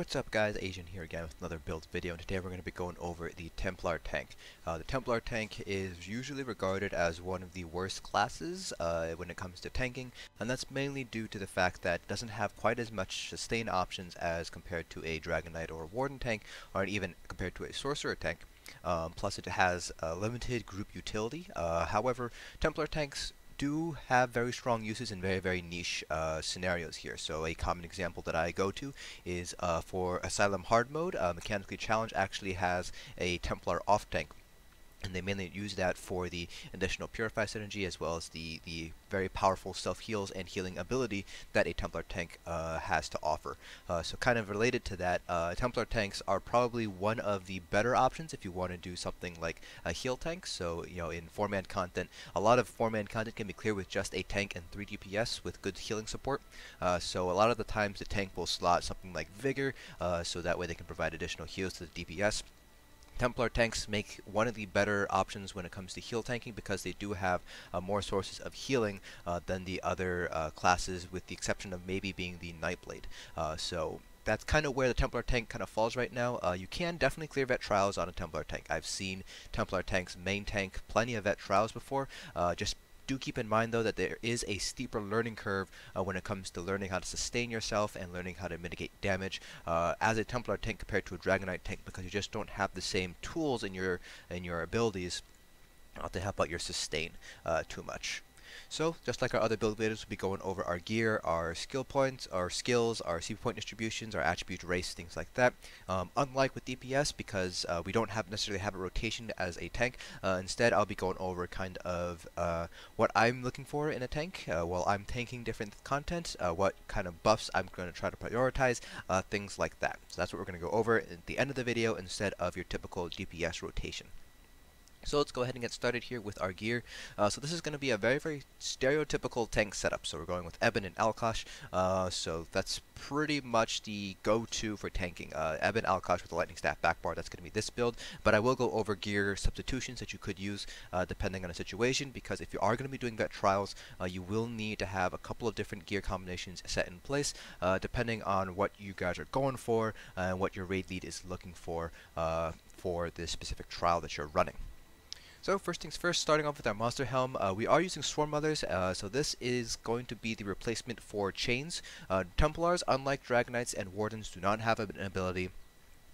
What's up guys, Asian here again with another build video, and today we're going to be going over the Templar Tank. The Templar Tank is usually regarded as one of the worst classes when it comes to tanking, and that's mainly due to the fact that it doesn't have quite as much sustain options as compared to a Dragon Knight or Warden tank, or even compared to a Sorcerer tank. Plus it has limited group utility. However, Templar tanks do have very strong uses in very niche scenarios here. So a common example that I go to is for Asylum Hard Mode. Mechanically Challenge actually has a Templar off tank, and they mainly use that for the additional Purify synergy as well as the very powerful self-heals and healing ability that a Templar tank has to offer. So kind of related to that, Templar tanks are probably one of the better options if you want to do something like a heal tank. So, you know, in 4-man content, a lot of 4-man content can be cleared with just a tank and 3 DPS with good healing support. So a lot of the times the tank will slot something like Vigor, so that way they can provide additional heals to the DPS. Templar tanks make one of the better options when it comes to heal tanking because they do have more sources of healing than the other classes, with the exception of maybe being the Nightblade. So that's kind of where the Templar tank kind of falls right now. You can definitely clear vet trials on a Templar tank. I've seen Templar tanks main tank plenty of vet trials before. Just do keep in mind though that there is a steeper learning curve when it comes to learning how to sustain yourself and learning how to mitigate damage as a Templar tank compared to a Dragon Knight tank, because you just don't have the same tools in your abilities to help out your sustain too much. So, just like our other build videos, we'll be going over our gear, our skill points, our skills, our CP point distributions, our attribute race, things like that. Unlike with DPS, because we don't necessarily have a rotation as a tank, instead I'll be going over kind of what I'm looking for in a tank while I'm tanking different content, what kind of buffs I'm going to try to prioritize, things like that. So that's what we're going to go over at the end of the video instead of your typical DPS rotation. So let's go ahead and get started here with our gear. So this is going to be a very stereotypical tank setup. So we're going with Ebon and Alkosh. So that's pretty much the go-to for tanking. Ebon, Alkosh with the lightning staff backbar, that's going to be this build. But I will go over gear substitutions that you could use depending on the situation, because if you are going to be doing vet trials, you will need to have a couple of different gear combinations set in place depending on what you guys are going for and what your raid lead is looking for the specific trial that you're running. So first things first, starting off with our monster helm, we are using Swarm Mothers, so this is going to be the replacement for chains. Templars, unlike Dragon Knights and Wardens, do not have an ability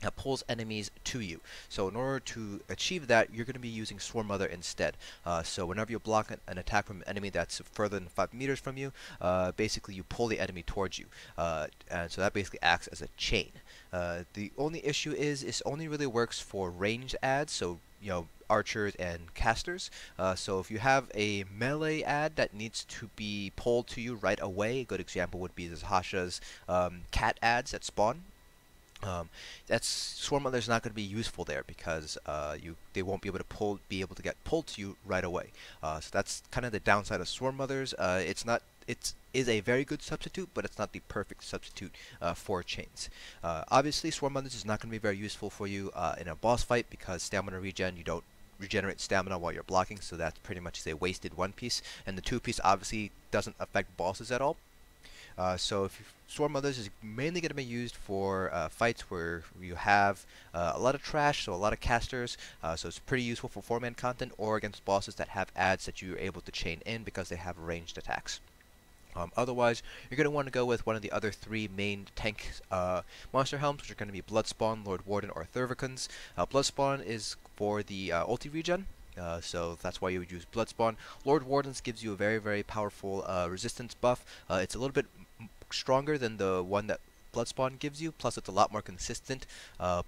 that pulls enemies to you. So in order to achieve that, you're going to be using Swarm Mother instead. So whenever you block an attack from an enemy that's further than 5 meters from you, basically you pull the enemy towards you. And so that basically acts as a chain. The only issue is it only really works for ranged adds, so you know, archers and casters. So if you have a melee ad that needs to be pulled to you right away, a good example would be Zahasha's cat ads that spawn. That's Swarm Mother's not going to be useful there because they won't be able to get pulled to you right away. So that's kind of the downside of Swarm Mothers. It is a very good substitute, but it's not the perfect substitute for chains. Obviously, Swarm Mothers is not going to be very useful for you in a boss fight because stamina regen, you don't regenerate stamina while you're blocking, so that's pretty much a wasted 1-piece, and the 2-piece obviously doesn't affect bosses at all. So if Swarm Mothers is mainly going to be used for fights where you have a lot of trash, so a lot of casters, so it's pretty useful for 4-man content or against bosses that have ads that you're able to chain in because they have ranged attacks. Otherwise, you're going to want to go with one of the other 3 main tank monster helms, which are going to be Bloodspawn, Lord Warden, or Thurvokun. Bloodspawn is for the ulti regen, so that's why you would use Bloodspawn. Lord Warden's gives you a very powerful resistance buff. It's a little bit stronger than the one that Bloodspawn gives you, plus it's a lot more consistent.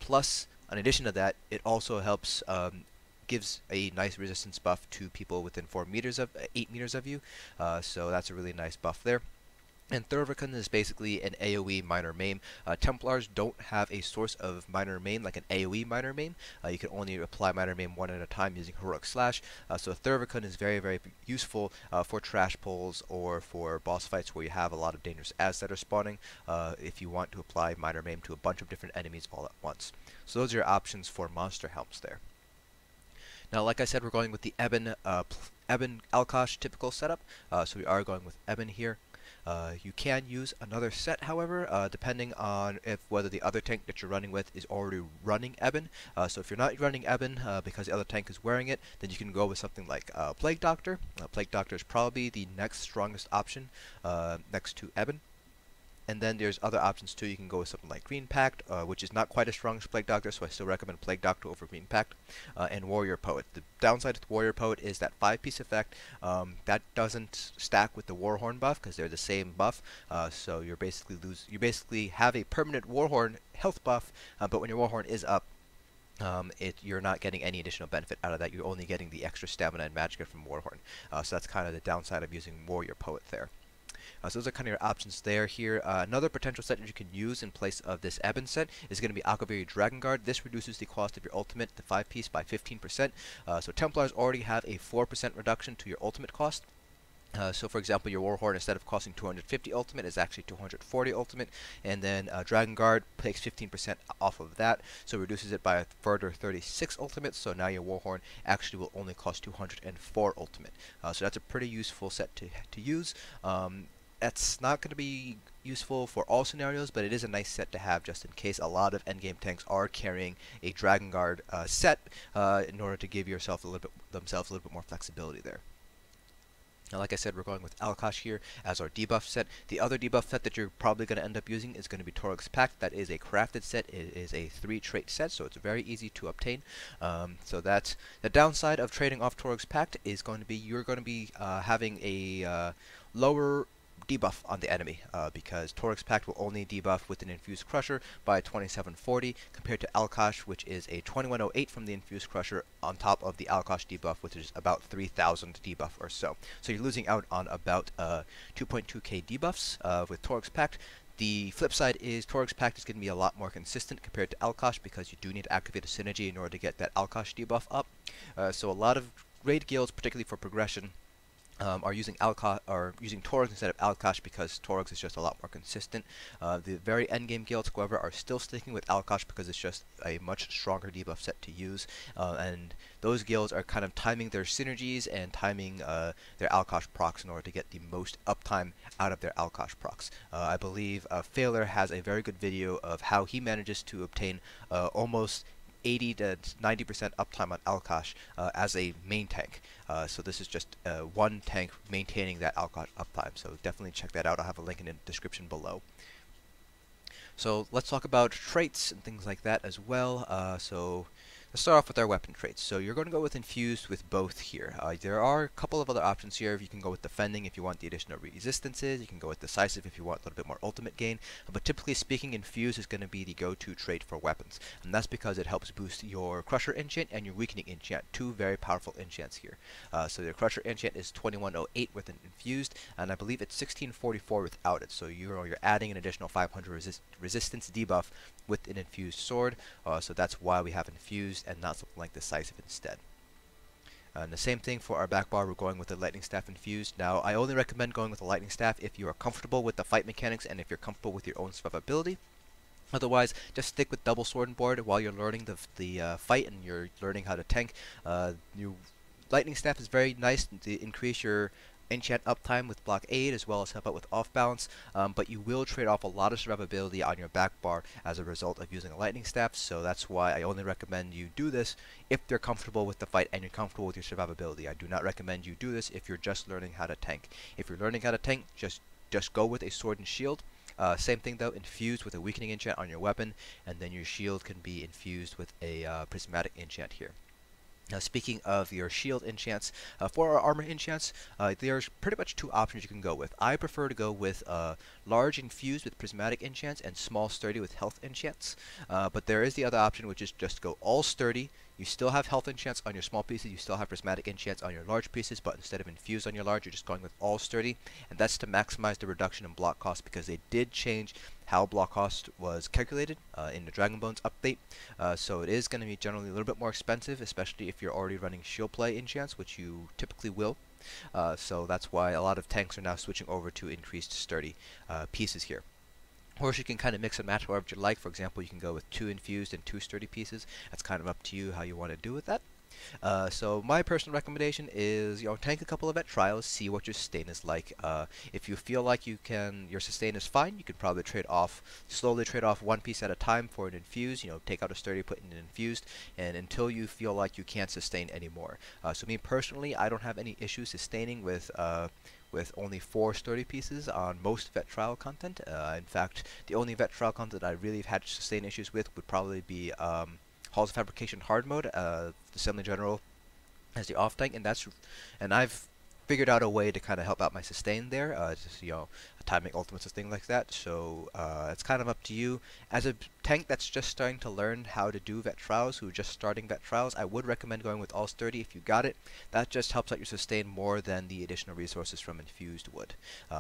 Plus, in addition to that, it also helps gives a nice resistance buff to people within 8 meters of you, so that's a really nice buff there. And Thurvokun is basically an AoE minor main. Templars don't have a source of minor main like an AoE minor main. You can only apply minor main one at a time using Heroic Slash. So Thurvokun is very useful for trash pulls or for boss fights where you have a lot of dangerous ads that are spawning, if you want to apply minor main to a bunch of different enemies all at once. So those are your options for monster helms there. Now, like I said, we're going with the Ebon Alkosh typical setup, so we are going with Ebon here. You can use another set, however, depending on whether the other tank that you're running with is already running Ebon. So if you're not running Ebon because the other tank is wearing it, then you can go with something like Plague Doctor. Plague Doctor is probably the next strongest option next to Ebon. And then there's other options too. You can go with something like Green Pact, which is not quite as strong as Plague Doctor, so I still recommend Plague Doctor over Green Pact, and Warrior Poet. The downside with Warrior Poet is that 5-piece effect. That doesn't stack with the Warhorn buff because they're the same buff. So you basically have a permanent Warhorn health buff, but when your Warhorn is up, you're not getting any additional benefit out of that. You're only getting the extra stamina and magicka from Warhorn. So that's kind of the downside of using Warrior Poet there. So those are kind of your options there here. Another potential set that you can use in place of this Ebon set is going to be Akaviri Dragonguard. This reduces the cost of your ultimate, the 5-piece, by 15%. So Templars already have a 4% reduction to your ultimate cost. So for example, your Warhorn, instead of costing 250 ultimate, is actually 240 ultimate, and then Dragonguard takes 15% off of that, so reduces it by a further 36 ultimate, so now your Warhorn actually will only cost 204 ultimate. So that's a pretty useful set to use. That's not going to be useful for all scenarios, but it is a nice set to have just in case a lot of endgame tanks are carrying a Dragonguard set in order to give themselves a little bit more flexibility there. Now, like I said, we're going with Alkosh here as our debuff set. The other debuff set that you're probably going to end up using is going to be Torug's Pact. That is a crafted set. It is a 3-trait set, so it's very easy to obtain. So that's the downside of trading off Torug's Pact is going to be you're going to be having a lower debuff on the enemy because Torug's Pact will only debuff with an Infused Crusher by 2740 compared to Alkosh, which is a 2108 from the Infused Crusher on top of the Alkosh debuff, which is about 3000 debuff or so. So you're losing out on about 2.2k debuffs with Torug's Pact. The flip side is Torug's Pact is going to be a lot more consistent compared to Alkosh because you do need to activate a synergy in order to get that Alkosh debuff up. So a lot of raid guilds, particularly for progression, are using Torug instead of Alkosh because Torug is just a lot more consistent. The very endgame guilds, however, are still sticking with Alkosh because it's just a much stronger debuff set to use, and those guilds are kind of timing their synergies and timing their Alkosh procs in order to get the most uptime out of their Alkosh procs. I believe Failer has a very good video of how he manages to obtain almost 80 to 90% uptime on Alkosh as a main tank. So this is just one tank maintaining that Alkosh uptime. So definitely check that out. I'll have a link in the description below. So let's talk about traits and things like that as well. So let's start off with our weapon traits. So you're going to go with Infused with both here. There are a couple of other options here. You can go with Defending if you want the additional resistances. You can go with Decisive if you want a little bit more ultimate gain. But typically speaking, Infused is going to be the go-to trait for weapons. And that's because it helps boost your Crusher enchant and your Weakening enchant. Two very powerful enchants here. So your Crusher enchant is 2108 with an Infused, and I believe it's 1644 without it. So you're adding an additional 500 resistance debuff with an Infused sword. So that's why we have Infused and not something like Decisive instead. And the same thing for our backbar, we're going with the Lightning Staff Infused. Now, I only recommend going with the Lightning Staff if you are comfortable with the fight mechanics and if you're comfortable with your own survivability. Otherwise, just stick with double sword and board while you're learning the fight and you're learning how to tank. Your Lightning Staff is very nice to increase your enchant uptime with Blockade as well as help out with off balance, but you will trade off a lot of survivability on your back bar as a result of using a lightning staff, so that's why I only recommend you do this if you're comfortable with the fight and you're comfortable with your survivability. I do not recommend you do this if you're just learning how to tank. If you're learning how to tank, just go with a sword and shield. Same thing though, infused with a weakening enchant on your weapon, and then your shield can be infused with a prismatic enchant here. Now, speaking of your shield enchants, for our armor enchants, there's pretty much two options you can go with. I prefer to go with large infused with prismatic enchants and small sturdy with health enchants. But there is the other option, which is just go all sturdy. You still have health enchants on your small pieces, you still have prismatic enchants on your large pieces, but instead of infused on your large, you're just going with all sturdy. And that's to maximize the reduction in block cost, because they did change how block cost was calculated in the Dragon Bones update. So it is going to be generally a little bit more expensive, especially if you're already running shield play enchants, which you typically will. So that's why a lot of tanks are now switching over to increased sturdy pieces here. Of course, you can kind of mix and match however you like. For example, you can go with 2 infused and 2 sturdy pieces. That's kind of up to you how you want to do with that. So my personal recommendation is, tank a couple of vet trials, see what your sustain is like. If you feel like your sustain is fine, you can probably slowly trade off one piece at a time for an infused. Take out a sturdy, put in an infused, and until you feel like you can't sustain anymore. So me personally, I don't have any issues sustaining with only 4 sturdy pieces on most vet trial content. In fact, the only vet trial content I really have had sustain issues with would probably be Halls of Fabrication hard mode. The Assembly General as the off tank, and I've figured out a way to kind of help out my sustain there. Just timing ultimates and things like that. So it's kind of up to you. As a tank that's just starting to learn how to do vet trials, who are just starting vet trials, I would recommend going with all sturdy if you got it. That just helps out your sustain more than the additional resources from infused would.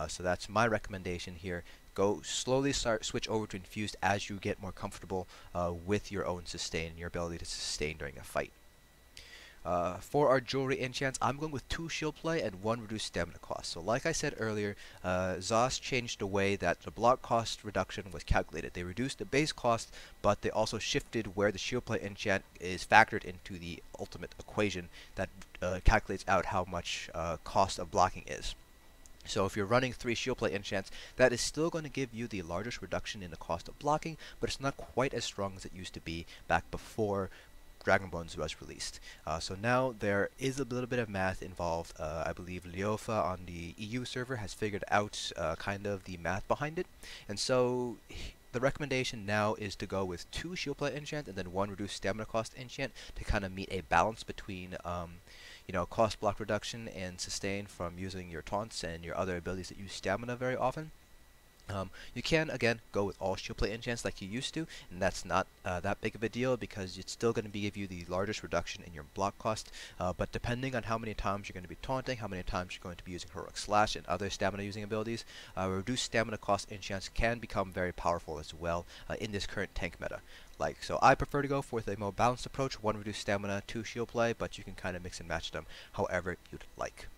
So that's my recommendation here. Go slowly switch over to infused as you get more comfortable with your own sustain and your ability to sustain during a fight. For our jewelry enchants, I'm going with 2 shield play and 1 reduced stamina cost. So like I said earlier, ZOS changed the way that the block cost reduction was calculated. They reduced the base cost, but they also shifted where the shield play enchant is factored into the ultimate equation that calculates out how much cost of blocking is. So if you're running 3 shield play enchants, that is still going to give you the largest reduction in the cost of blocking, but it's not quite as strong as it used to be back before Dragonguard was released. So now there is a little bit of math involved. I believe Leofa on the EU server has figured out kind of the math behind it, and so the recommendation now is to go with 2 shield play enchant and then 1 reduced stamina cost enchant to kind of meet a balance between cost block reduction and sustain from using your taunts and your other abilities that use stamina very often. You can, again, go with all shield play enchants like you used to, and that's not that big of a deal because it's still going to give you the largest reduction in your block cost, but depending on how many times you're going to be taunting, how many times you're going to be using Heroic Slash and other stamina using abilities, reduced stamina cost enchants can become very powerful as well in this current tank meta. So I prefer to go with a more balanced approach, 1 reduced stamina, 2 shield play, but you can kind of mix and match them however you'd like.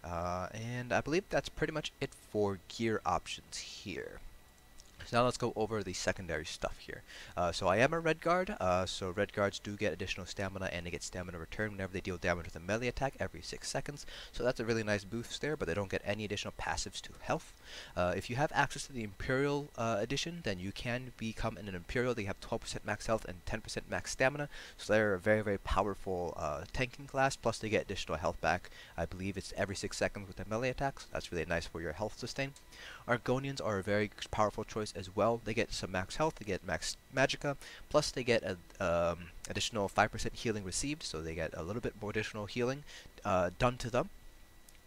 And I believe that's pretty much it for gear options here. So now let's go over the secondary stuff here. So I am a red guard, so red guards do get additional stamina and they get stamina return whenever they deal damage with a melee attack every 6 seconds. So that's a really nice boost there, but they don't get any additional passives to health. If you have access to the Imperial edition, then you can become an Imperial. They have 12% max health and 10% max stamina, so they're a very, very powerful tanking class, plus they get additional health back. I believe it's every 6 seconds with the melee attacks. That's really nice for your health sustain. Argonians are a very powerful choice as well. They get some max health, they get max magicka, plus they get additional 5% healing received, so they get a little bit more additional healing done to them.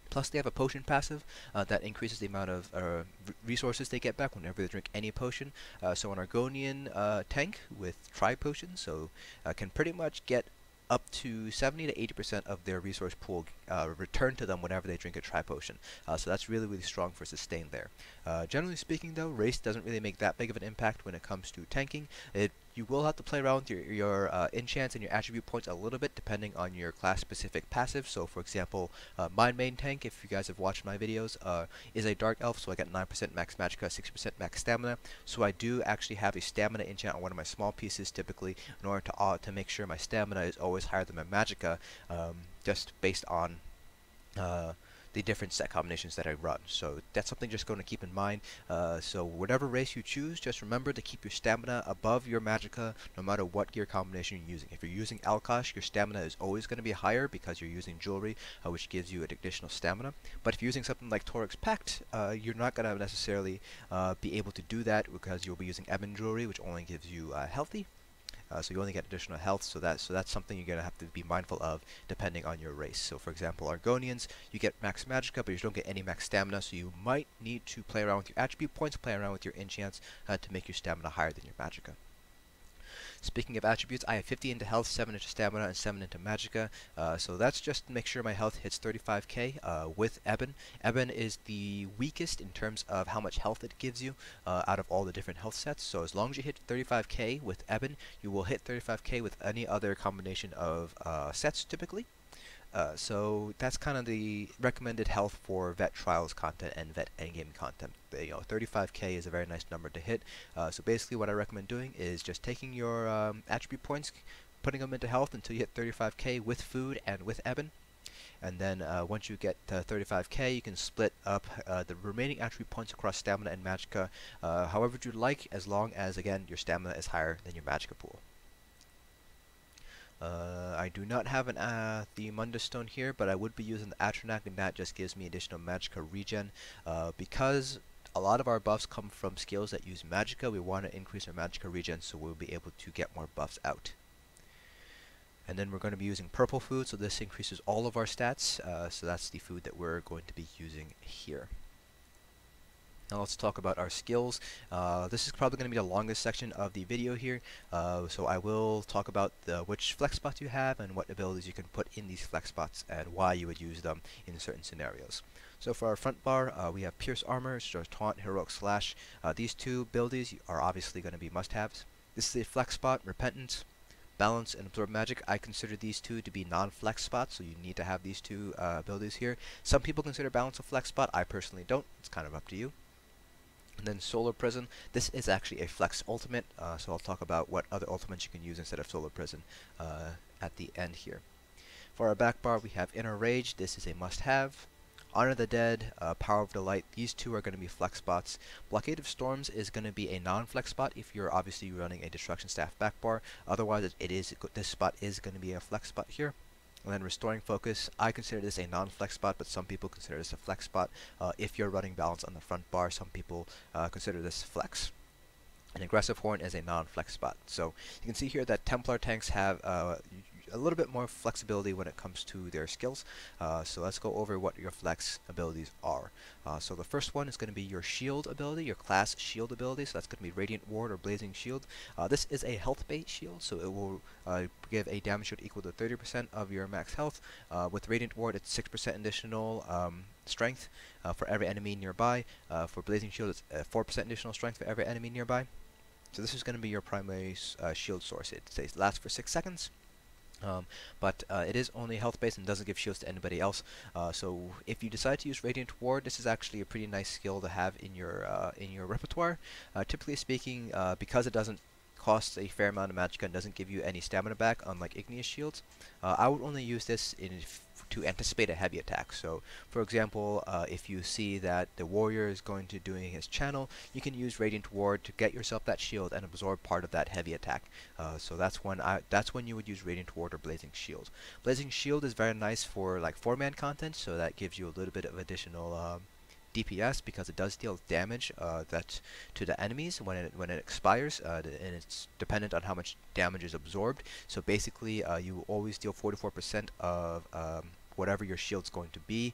Plus they have a potion passive that increases the amount of resources they get back whenever they drink any potion. So an Argonian tank with tri-potions, so can pretty much get up to 70 to 80% of their resource pool returned to them whenever they drink a tri-potion. So that's really, really strong for sustain there. Generally speaking though, race doesn't really make that big of an impact when it comes to tanking. You will have to play around with your enchants and your attribute points a little bit depending on your class-specific passive. So for example, my main tank, if you guys have watched my videos, is a Dark Elf, so I got 9% max magicka, 6% max stamina. So I do actually have a stamina enchant on one of my small pieces typically in order to make sure my stamina is always higher than my magicka, just based on the different set combinations that I run. So that's something just going to keep in mind. So whatever race you choose, just remember to keep your stamina above your magicka no matter what gear combination you're using. If you're using Alkosh, your stamina is always going to be higher because you're using jewelry, which gives you additional stamina. But if you're using something like Torug's Pact, you're not going to necessarily be able to do that because you'll be using Ebon jewelry, which only gives you healthy. So you only get additional health, so that's something you're going to have to be mindful of depending on your race. So for example, Argonians, you get max magicka, but you don't get any max stamina, so you might need to play around with your attribute points, play around with your enchants to make your stamina higher than your magicka. Speaking of attributes, I have 50 into health, 7 into stamina, and 7 into magicka. So that's just to make sure my health hits 35k with Ebon. Ebon is the weakest in terms of how much health it gives you out of all the different health sets. So as long as you hit 35k with Ebon, you will hit 35k with any other combination of sets typically. So that's kind of the recommended health for vet trials content and vet endgame content. 35k is a very nice number to hit. So basically what I recommend doing is just taking your attribute points, putting them into health until you hit 35k with food and with Ebon. And then once you get 35k, you can split up the remaining attribute points across stamina and magicka however you'd like, as long as, again, your stamina is higher than your magicka pool. I do not have the Mundus Stone here, but I would be using the Atronak, and that just gives me additional magicka regen. Because a lot of our buffs come from skills that use magicka, we want to increase our magicka regen so we'll be able to get more buffs out. And then we're going to be using purple food, so this increases all of our stats, so that's the food that we're going to be using here. Now let's talk about our skills. This is probably going to be the longest section of the video here, so I will talk about which flex spots you have and what abilities you can put in these flex spots and why you would use them in certain scenarios. So for our front bar, we have Pierce Armor, Taunt, Heroic Slash. These two abilities are obviously going to be must-haves. This is a flex spot, Repentance. Balance and Absorb Magic, I consider these two to be non-flex spots, so you need to have these two abilities here. Some people consider Balance a flex spot, I personally don't. It's kind of up to you. And then Solar Prison, this is actually a flex ultimate, so I'll talk about what other ultimates you can use instead of Solar Prison at the end here. For our back bar, we have Inner Rage, this is a must-have. Honor the Dead, Power of the Light, these two are going to be flex spots. Blockade of Storms is going to be a non-flex spot if you're obviously running a Destruction Staff back bar. Otherwise, this spot is going to be a flex spot here. And then Restoring Focus, I consider this a non-flex spot, but some people consider this a flex spot. If you're running Balance on the front bar, some people consider this flex. And Aggressive Horn is a non-flex spot. So you can see here that Templar tanks have a little bit more flexibility when it comes to their skills. So let's go over what your flex abilities are. So the first one is going to be your shield ability, your class shield ability. So that's going to be Radiant Ward or Blazing Shield. This is a health-based shield, so it will give a damage shield equal to 30% of your max health. With Radiant Ward, it's 6% additional strength for every enemy nearby. For Blazing Shield, it's 4% additional strength for every enemy nearby. So this is going to be your primary shield source. It lasts for 6 seconds. But it is only health based and doesn't give shields to anybody else. So if you decide to use Radiant Ward, this is actually a pretty nice skill to have in your repertoire. Typically speaking, because it doesn't cost a fair amount of magicka and doesn't give you any stamina back, unlike Igneous Shields, I would only use this to anticipate a heavy attack. So, for example, if you see that the warrior is going to doing his channel, you can use Radiant Ward to get yourself that shield and absorb part of that heavy attack. So that's when you would use Radiant Ward or Blazing Shield. Blazing Shield is very nice for like 4-man content, so that gives you a little bit of additional DPS because it does deal damage to the enemies when it expires, and it's dependent on how much damage is absorbed. So basically, you always deal 44% of whatever your shield's going to be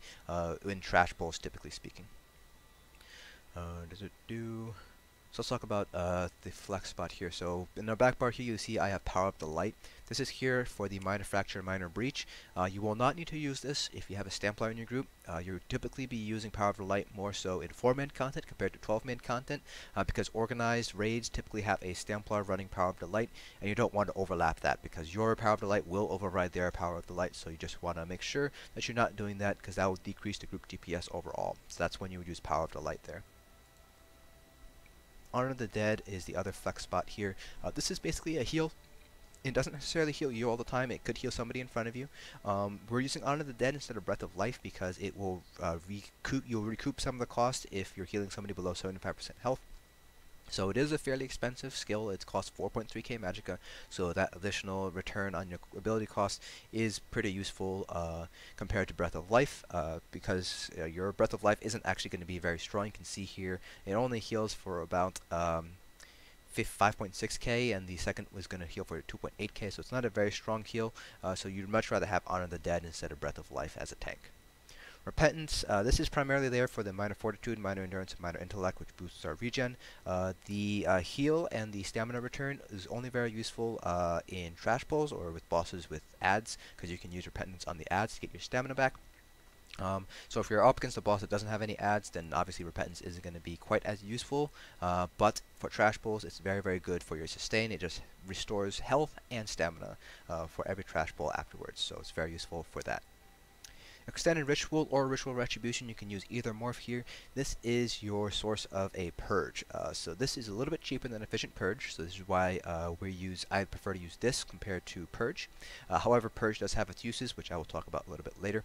in trash pulls, typically speaking. So let's talk about the flex spot here. So in the back bar here, you see I have Power Up the Light. This is here for the Minor Fracture, Minor Breach. You will not need to use this if you have a Templar in your group. You'll typically be using Power of the Light more so in 4-man content compared to 12-man content, because organized raids typically have a Templar running Power of the Light, and you don't want to overlap that because your Power of the Light will override their Power of the Light, so you just want to make sure that you're not doing that because that will decrease the group DPS overall. So that's when you would use Power of the Light there. Honor the Dead is the other flex spot here. This is basically a heal. It doesn't necessarily heal you all the time. It could heal somebody in front of you. We're using Honor the Dead instead of Breath of Life because it will you'll recoup some of the cost if you're healing somebody below 75% health. So it is a fairly expensive skill. It costs 4.3k magicka, so that additional return on your ability cost is pretty useful compared to Breath of Life, because your Breath of Life isn't actually going to be very strong. You can see here it only heals for about 5.6k, and the second was going to heal for 2.8k, so it's not a very strong heal. So you'd much rather have Honor the Dead instead of Breath of Life as a tank. Repentance, this is primarily there for the Minor Fortitude, Minor Endurance, and Minor Intellect, which boosts our regen. The heal and the stamina return is only very useful in trash pulls or with bosses with ads, because you can use Repentance on the ads to get your stamina back. So if you're up against a boss that doesn't have any ads, then obviously Repentance isn't going to be quite as useful, but for trash pulls it's very, very good for your sustain. It just restores health and stamina for every trash pull afterwards, so it's very useful for that. Extended Ritual or Ritual Retribution, you can use either morph here. This is your source of a purge. So this is a little bit cheaper than Efficient Purge, so this is why I prefer to use this compared to Purge. However, Purge does have its uses, which I will talk about a little bit later.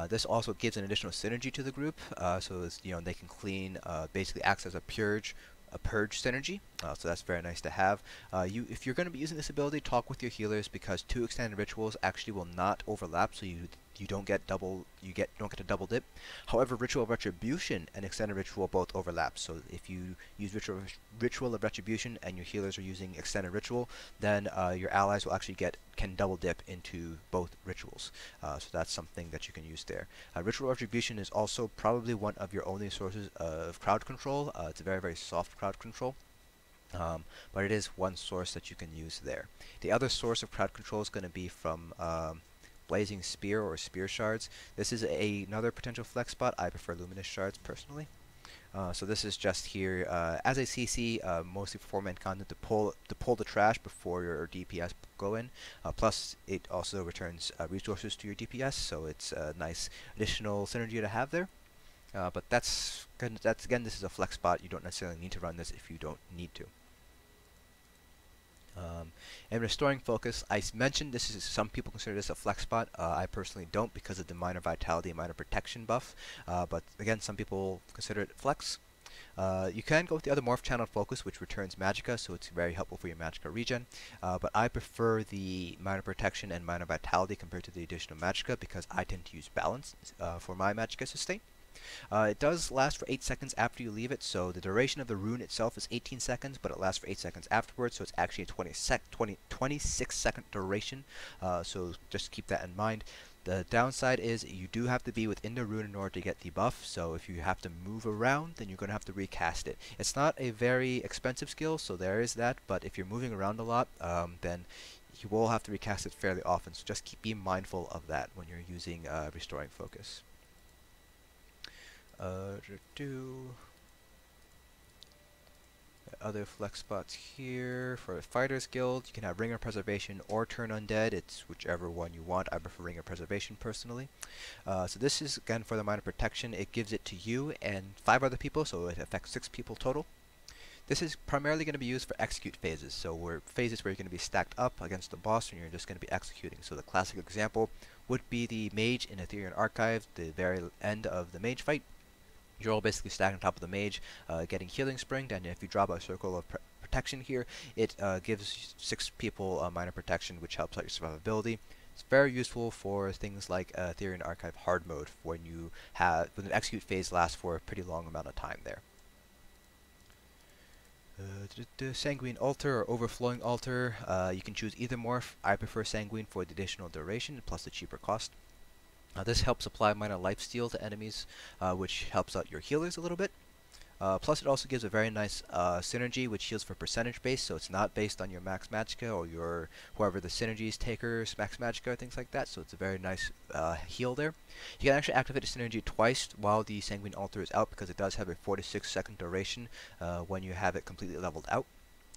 This also gives an additional synergy to the group, so it's, they can clean, basically acts as a purge synergy, so that's very nice to have. If you're going to be using this ability, talk with your healers, because 2 extended rituals actually will not overlap, so you don't get a double dip. However, Ritual of Retribution and Extended Ritual both overlap, so if you use Ritual of Retribution and your healers are using Extended Ritual, then your allies will actually can double dip into both rituals. So that's something that you can use there. Ritual Retribution is also probably one of your only sources of crowd control. It's a very, very soft crowd control. But it is one source that you can use there. The other source of crowd control is going to be from Blazing Spear or Spear Shards. This is another potential flex spot. I prefer Luminous Shards personally. So this is just here as a CC, mostly for 4-man content, to pull the trash before your DPS go in. Plus, it also returns resources to your DPS, so it's a nice additional synergy to have there. But that's again, this is a flex spot. You don't necessarily need to run this if you don't need to. And Restoring Focus, I mentioned this is, some people consider this a flex spot. I personally don't, because of the minor vitality and minor protection buff. But again, some people consider it flex. You can go with the other Morph Channel Focus, which returns Magicka, so it's very helpful for your Magicka regen. But I prefer the minor protection and minor vitality compared to the additional Magicka, because I tend to use balance for my Magicka sustain. It does last for 8 seconds after you leave it, so the duration of the rune itself is 18 seconds, but it lasts for 8 seconds afterwards, so it's actually a 26 second duration, so just keep that in mind. The downside is you do have to be within the rune in order to get the buff, so if you have to move around, then you're going to have to recast it. It's not a very expensive skill, so there is that, but if you're moving around a lot, then you will have to recast it fairly often, so just be mindful of that when you're using Restoring Focus. Other flex spots here for Fighters Guild. You can have Ring of Preservation or Turn Undead. It's whichever one you want. I prefer Ring of Preservation personally. So this is again for the minor protection. It gives it to you and 5 other people, so it affects 6 people total. This is primarily going to be used for execute phases, so phases where you're going to be stacked up against the boss and you're just going to be executing. So the classic example would be the Mage in Ethereal Archive, the very end of the Mage fight. You're all basically stacked on top of the Mage, getting Healing Springed, and if you drop a Circle of Protection here, it gives 6 people minor protection, which helps out your survivability. It's very useful for things like Ethereal Archive hard mode, when an execute phase lasts for a pretty long amount of time there. Sanguine Altar or Overflowing Altar, you can choose either morph. I prefer Sanguine for the additional duration plus the cheaper cost. This helps apply minor lifesteal to enemies, which helps out your healers a little bit. Plus it also gives a very nice synergy, which heals for percentage base, so it's not based on your max Magicka or your whoever the synergies taker's max Magicka or things like that, so it's a very nice heal there. You can actually activate the synergy twice while the Sanguine Altar is out, because it does have a 46 second duration when you have it completely leveled out,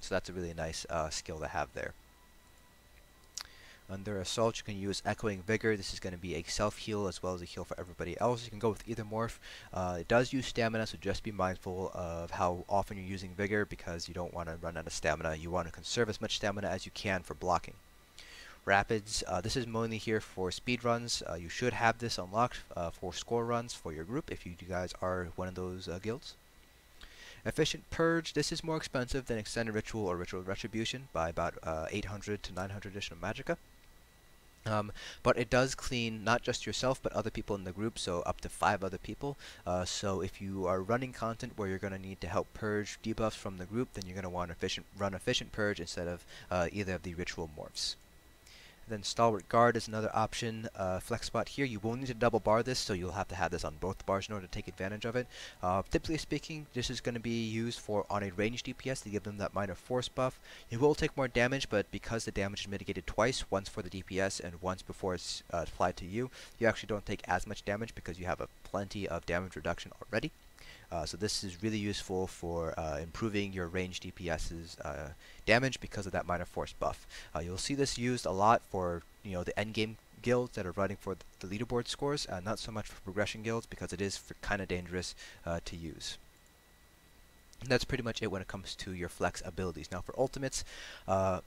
so that's a really nice skill to have there. Under Assault, you can use Echoing Vigor. This is going to be a self-heal as well as a heal for everybody else. You can go with either morph. It does use stamina, so just be mindful of how often you're using Vigor, because you don't want to run out of stamina. You want to conserve as much stamina as you can for blocking. Rapids, this is mainly here for speed runs. You should have this unlocked for score runs for your group if you guys are one of those guilds. Efficient Purge, this is more expensive than Extended Ritual or Ritual Retribution by about 800 to 900 additional Magicka. But it does clean not just yourself but other people in the group, so up to 5 other people. So if you are running content where you're going to need to help purge debuffs from the group, then you're going to want to run Efficient Purge instead of either of the ritual morphs. Then Stalwart Guard is another option, flex spot here. You will need to double bar this, so you'll have to have this on both bars in order to take advantage of it. Typically speaking, this is going to be used on a ranged DPS to give them that minor force buff. You will take more damage, but because the damage is mitigated twice, once for the DPS and once before it's applied to you, you actually don't take as much damage because you have plenty of damage reduction already. So this is really useful for improving your ranged DPS's damage because of that minor force buff. You'll see this used a lot for the end game guilds that are running for the leaderboard scores, not so much for progression guilds because it is kind of dangerous to use. And that's pretty much it when it comes to your flex abilities. Now for ultimates,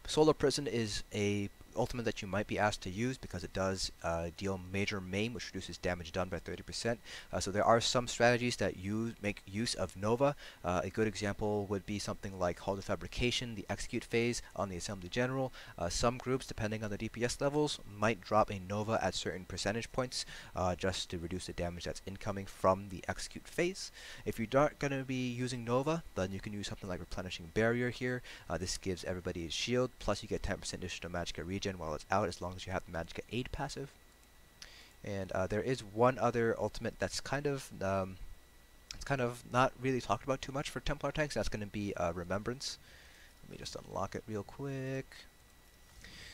Solar Prison is a ultimate that you might be asked to use because it does deal major maim, which reduces damage done by 30%. So there are some strategies that make use of Nova. A good example would be something like Hall of Fabrication, the Execute phase on the Assembly General. Some groups, depending on the DPS levels, might drop a Nova at certain percentage points just to reduce the damage that's incoming from the Execute phase. If you're not going to be using Nova, then you can use something like Replenishing Barrier here. This gives everybody a shield, plus you get 10% additional Magicka regen while it's out, as long as you have the Magicka Aid passive. And there is one other ultimate that's kind of not really talked about too much for Templar tanks. That's going to be Remembrance. Let me just unlock it real quick.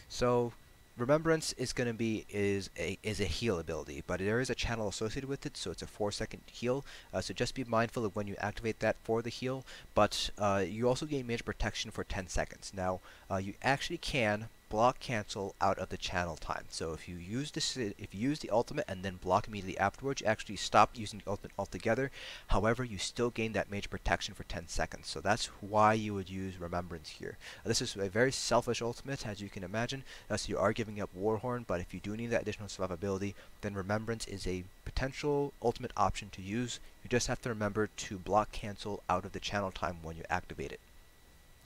So Remembrance is going to be is a heal ability, but there is a channel associated with it, so it's a 4-second heal. So just be mindful of when you activate that for the heal. But you also gain major protection for 10 seconds. Now you actually can block cancel out of the channel time. So if you use the ultimate and then block immediately afterwards, you actually stop using the ultimate altogether. However, you still gain that major protection for 10 seconds. So that's why you would use Remembrance here. This is a very selfish ultimate, as you can imagine. So you are giving up Warhorn, but if you do need that additional survivability, then Remembrance is a potential ultimate option to use. You just have to remember to block cancel out of the channel time when you activate it.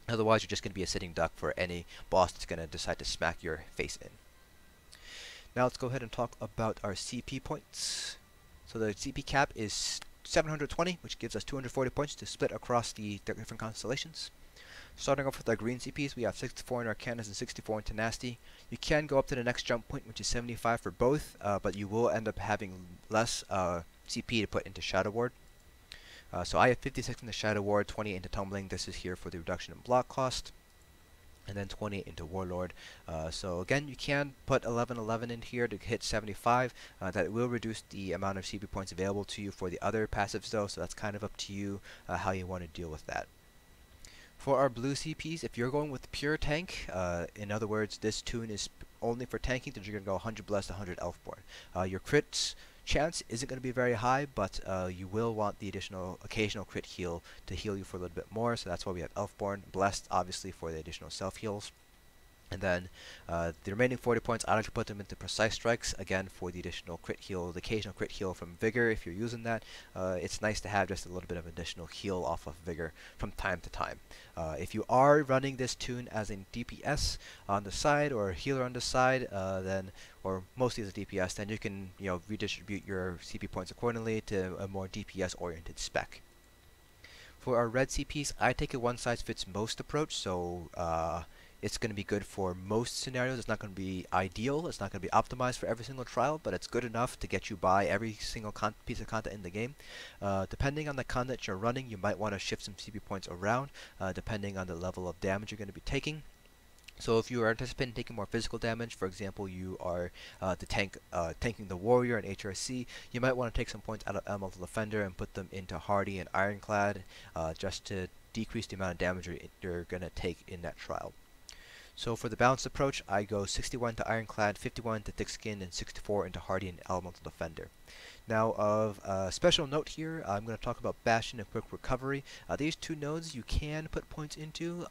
Otherwise, you're just going to be a sitting duck for any boss that's going to decide to smack your face in. Now let's go ahead and talk about our CP points. So the CP cap is 720, which gives us 240 points to split across the different constellations. Starting off with our green CPs, we have 64 in Arcanus and 64 in Tenacity. You can go up to the next jump point, which is 75 for both, but you will end up having less CP to put into Shadow Ward. So I have 56 in the Shadow Ward, 28 into Tumbling. This is here for the reduction in block cost. And then 28 into Warlord. So again, you can put 1111 in here to hit 75. That will reduce the amount of CP points available to you for the other passives though, so that's kind of up to you how you want to deal with that. For our blue CPs, if you're going with pure tank, in other words, this tune is only for tanking, then you're going to go 100 Blessed, 100 Elfborn. Your crits chance isn't going to be very high, but you will want the occasional crit heal to heal you for a little bit more, so that's why we have Elfborn. Blessed, obviously, for the additional self-heals. And then the remaining 40 points, I like to put them into Precise Strikes, again, for the additional crit heal, the occasional crit heal from Vigor, if you're using that. It's nice to have just a little bit of additional heal off of Vigor from time to time. If you are running this tune as a DPS on the side, or a healer on the side, or mostly as a DPS, then you can redistribute your CP points accordingly to a more DPS-oriented spec. For our red CPs, I take a one-size-fits-most approach, so it's going to be good for most scenarios. It's not going to be ideal. It's not going to be optimized for every single trial, but it's good enough to get you by every single piece of content in the game. Depending on the content you're running, you might want to shift some CP points around, depending on the level of damage you're going to be taking. So if you are anticipating taking more physical damage, for example, you are tanking the Warrior in HRC, you might want to take some points out of Elemental Defender and put them into Hardy and Ironclad, just to decrease the amount of damage you're going to take in that trial. So for the balanced approach, I go 61 to Ironclad, 51 to Thick Skin, and 64 into Hardy and Elemental Defender. Now, of special note here, I'm going to talk about Bastion and Quick Recovery. These two nodes you can put points into.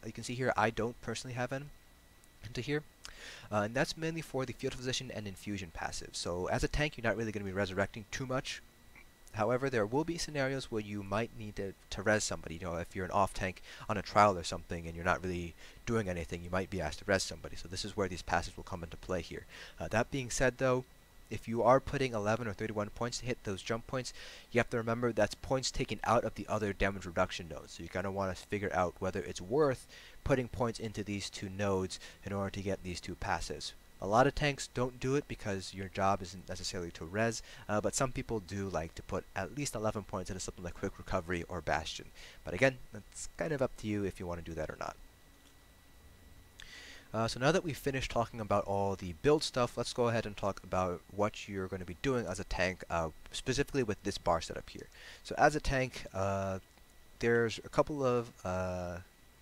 You can see here I don't personally have them into here. And that's mainly for the Field Physician and Infusion passive. So as a tank, you're not really going to be resurrecting too much. However, there will be scenarios where you might need to res somebody. If you're an off tank on a trial or something and you're not really doing anything, you might be asked to res somebody. So this is where these passives will come into play here. That being said though, if you are putting 11 or 31 points to hit those jump points, you have to remember that's points taken out of the other damage reduction nodes. So you kind of want to figure out whether it's worth putting points into these two nodes in order to get these two passives. A lot of tanks don't do it because your job isn't necessarily to res, but some people do like to put at least 11 points into something like Quick Recovery or Bastion. But again, that's kind of up to you if you want to do that or not. So now that we've finished talking about all the build stuff, let's go ahead and talk about what you're going to be doing as a tank, specifically with this bar setup here. So as a tank, there's a couple of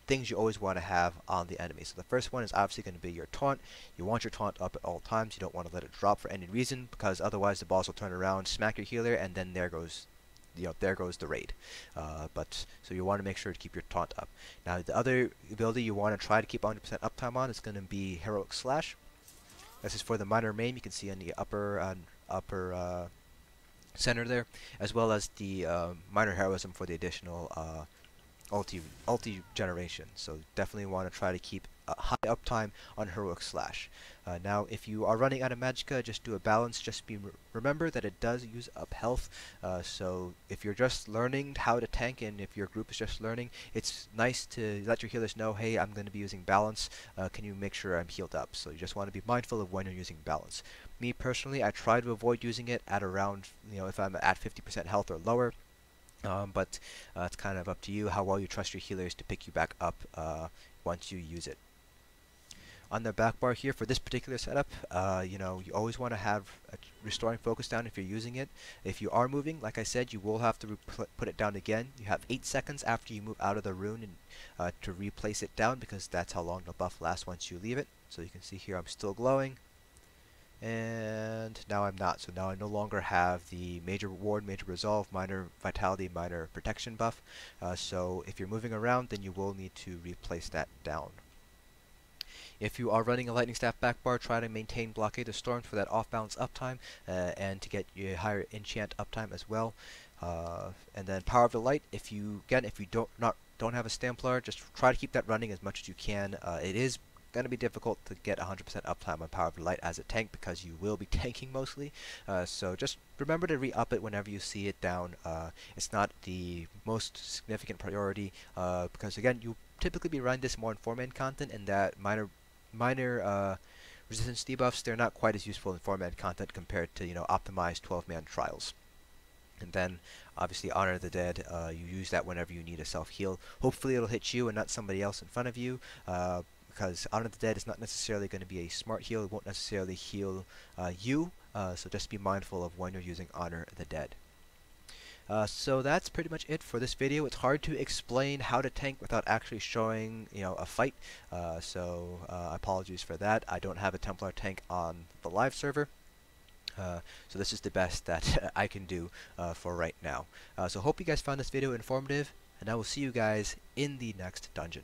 things you always want to have on the enemy. So the first one is obviously going to be your taunt. You want your taunt up at all times. You don't want to let it drop for any reason, because otherwise the boss will turn around, smack your healer, and then there goes the raid. So you want to make sure to keep your taunt up. Now the other ability you want to try to keep 100% uptime on is going to be Heroic Slash. This is for the minor main. You can see on the upper center there, as well as the minor heroism for the additional ulti generation. So definitely want to try to keep a high uptime on Heroic Slash. Now if you are running out of magicka, just do a balance. Just remember that it does use up health, so if you're just learning how to tank, and if your group is just learning, it's nice to let your healers know, hey, I'm going to be using balance, can you make sure I'm healed up? So you just want to be mindful of when you're using balance. Me personally, I try to avoid using it at around, if I'm at 50% health or lower. But it's kind of up to you how well you trust your healers to pick you back up once you use it. On the back bar here for this particular setup, you always want to have restoring focus down if you're using it. If you are moving, like I said, you will have to put it down again. You have 8 seconds after you move out of the rune to replace it down, because that's how long the buff lasts once you leave it. So you can see here I'm still glowing. And now I'm not, so now I no longer have the major ward, major resolve, minor vitality, minor protection buff. So if you're moving around, then you will need to replace that down. If you are running a lightning staff backbar, try to maintain Blockade of Storms for that off-balance uptime, and to get your higher enchant uptime as well. And then Power of the Light, if you don't have a Templar, just try to keep that running as much as you can. It is going to be difficult to get 100% uptime on Power of the Light as a tank, because you will be tanking mostly. So just remember to re-up it whenever you see it down. It's not the most significant priority, because again, you typically be running this more in 4-man content, and that minor resistance debuffs, they're not quite as useful in 4-man content compared to optimized 12-man trials. And then obviously Honor the Dead, you use that whenever you need a self-heal. Hopefully it'll hit you and not somebody else in front of you, because Honor the Dead is not necessarily going to be a smart heal. It won't necessarily heal you, so just be mindful of when you're using Honor the Dead. So that's pretty much it for this video. It's hard to explain how to tank without actually showing a fight, so apologies for that. I don't have a Templar tank on the live server, so this is the best that I can do for right now. So hope you guys found this video informative, and I will see you guys in the next dungeon.